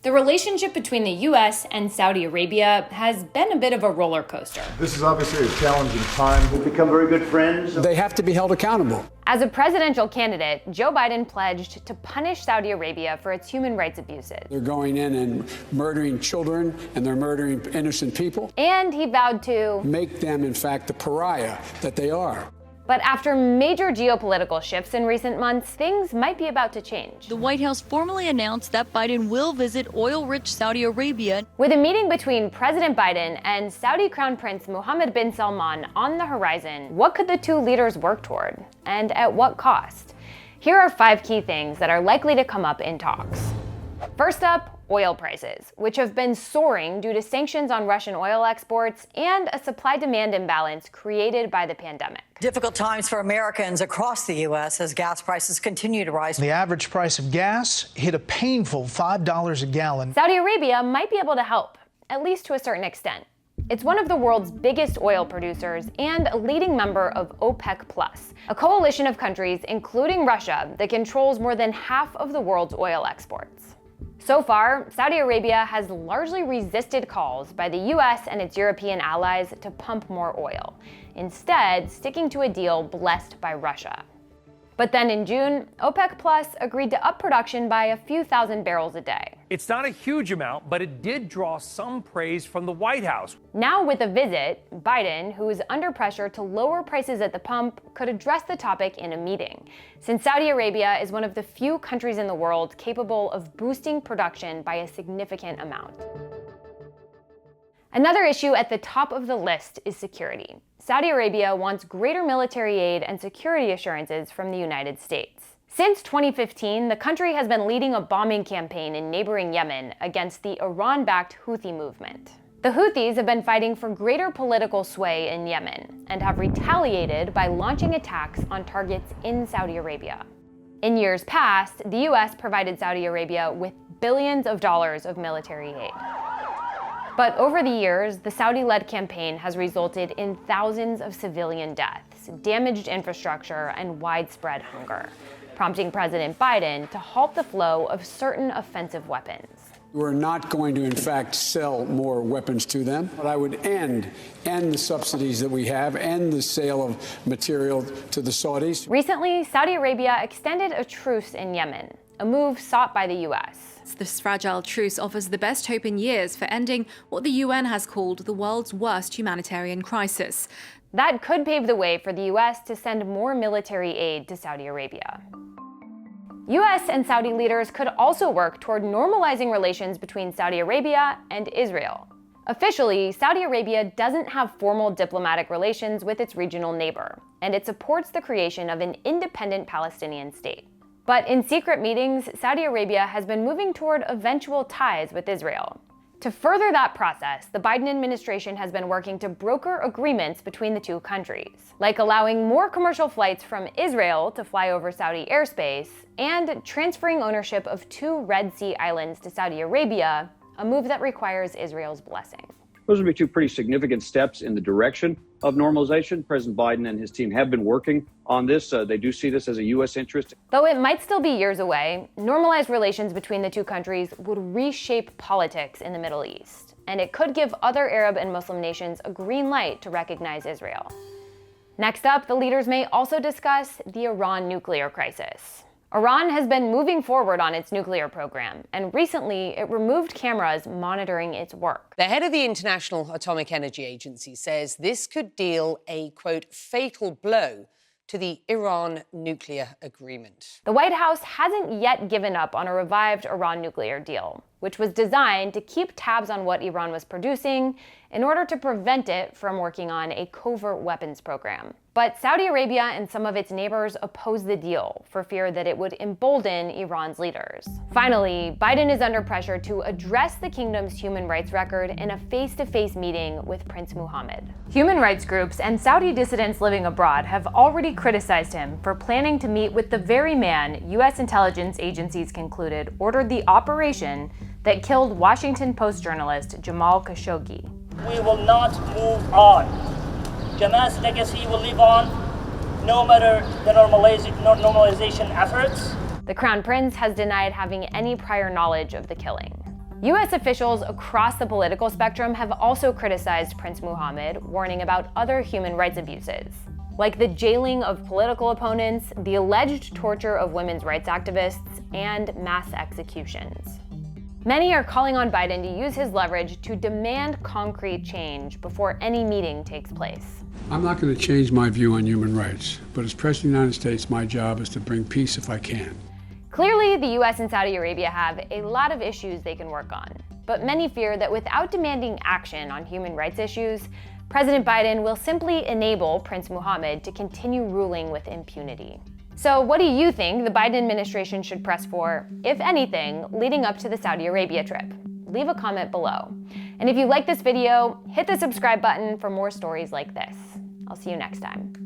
The relationship between the U.S. and Saudi Arabia has been a bit of a roller coaster. This is obviously a challenging time. We've become very good friends. They have to be held accountable. As a presidential candidate, Joe Biden pledged to punish Saudi Arabia for its human rights abuses. They're going in and murdering children, and they're murdering innocent people. And he vowed to make them, in fact, the pariah that they are. But after major geopolitical shifts in recent months, things might be about to change. The White House formally announced that Biden will visit oil-rich Saudi Arabia. With a meeting between President Biden and Saudi Crown Prince Mohammed bin Salman on the horizon, what could the two leaders work toward? And at what cost? Here are 5 key things that are likely to come up in talks. First up, oil prices, which have been soaring due to sanctions on Russian oil exports and a supply-demand imbalance created by the pandemic. Difficult times for Americans across the U.S. as gas prices continue to rise. The average price of gas hit a painful $5 a gallon. Saudi Arabia might be able to help, at least to a certain extent. It's one of the world's biggest oil producers and a leading member of OPEC+, a coalition of countries, including Russia, that controls more than half of the world's oil exports. So far, Saudi Arabia has largely resisted calls by the US and its European allies to pump more oil, instead sticking to a deal blessed by Russia. But then in June, OPEC Plus agreed to up production by a few thousand barrels a day. It's not a huge amount, but it did draw some praise from the White House. Now with a visit, Biden, who is under pressure to lower prices at the pump, could address the topic in a meeting, since Saudi Arabia is one of the few countries in the world capable of boosting production by a significant amount. Another issue at the top of the list is security. Saudi Arabia wants greater military aid and security assurances from the United States. Since 2015, the country has been leading a bombing campaign in neighboring Yemen against the Iran-backed Houthi movement. The Houthis have been fighting for greater political sway in Yemen and have retaliated by launching attacks on targets in Saudi Arabia. In years past, the US provided Saudi Arabia with billions of dollars of military aid. But over the years, the Saudi-led campaign has resulted in thousands of civilian deaths, damaged infrastructure, and widespread hunger, prompting President Biden to halt the flow of certain offensive weapons. We're not going to, in fact, sell more weapons to them, but I would end the subsidies that we have, end the sale of material to the Saudis. Recently, Saudi Arabia extended a truce in Yemen, a move sought by the US. This fragile truce offers the best hope in years for ending what the UN has called the world's worst humanitarian crisis. That could pave the way for the US to send more military aid to Saudi Arabia. US and Saudi leaders could also work toward normalizing relations between Saudi Arabia and Israel. Officially, Saudi Arabia doesn't have formal diplomatic relations with its regional neighbor, and it supports the creation of an independent Palestinian state. But in secret meetings, Saudi Arabia has been moving toward eventual ties with Israel. To further that process, the Biden administration has been working to broker agreements between the two countries, like allowing more commercial flights from Israel to fly over Saudi airspace and transferring ownership of 2 Red Sea islands to Saudi Arabia, a move that requires Israel's blessing. Those would be 2 pretty significant steps in the direction of normalization. President Biden and his team have been working on this. They do see this as a U.S. interest. Though it might still be years away, normalized relations between the two countries would reshape politics in the Middle East, and it could give other Arab and Muslim nations a green light to recognize Israel. Next up, the leaders may also discuss the Iran nuclear crisis. Iran has been moving forward on its nuclear program, and recently it removed cameras monitoring its work. The head of the International Atomic Energy Agency says this could deal a, quote, fatal blow to the Iran nuclear agreement. The White House hasn't yet given up on a revived Iran nuclear deal, which was designed to keep tabs on what Iran was producing in order to prevent it from working on a covert weapons program. But Saudi Arabia and some of its neighbors opposed the deal for fear that it would embolden Iran's leaders. Finally, Biden is under pressure to address the kingdom's human rights record in a face-to-face meeting with Prince Mohammed. Human rights groups and Saudi dissidents living abroad have already criticized him for planning to meet with the very man U.S. intelligence agencies concluded ordered the operation that killed Washington Post journalist Jamal Khashoggi. We will not move on. Jamal's legacy will live on, no matter the normalization efforts. The Crown Prince has denied having any prior knowledge of the killing. U.S. officials across the political spectrum have also criticized Prince Mohammed, warning about other human rights abuses, like the jailing of political opponents, the alleged torture of women's rights activists, and mass executions. Many are calling on Biden to use his leverage to demand concrete change before any meeting takes place. I'm not going to change my view on human rights, but as President of the United States, my job is to bring peace if I can. Clearly, the U.S. and Saudi Arabia have a lot of issues they can work on, but many fear that without demanding action on human rights issues, President Biden will simply enable Prince Mohammed to continue ruling with impunity. So what do you think the Biden administration should press for, if anything, leading up to the Saudi Arabia trip? Leave a comment below. And if you like this video, hit the subscribe button for more stories like this. I'll see you next time.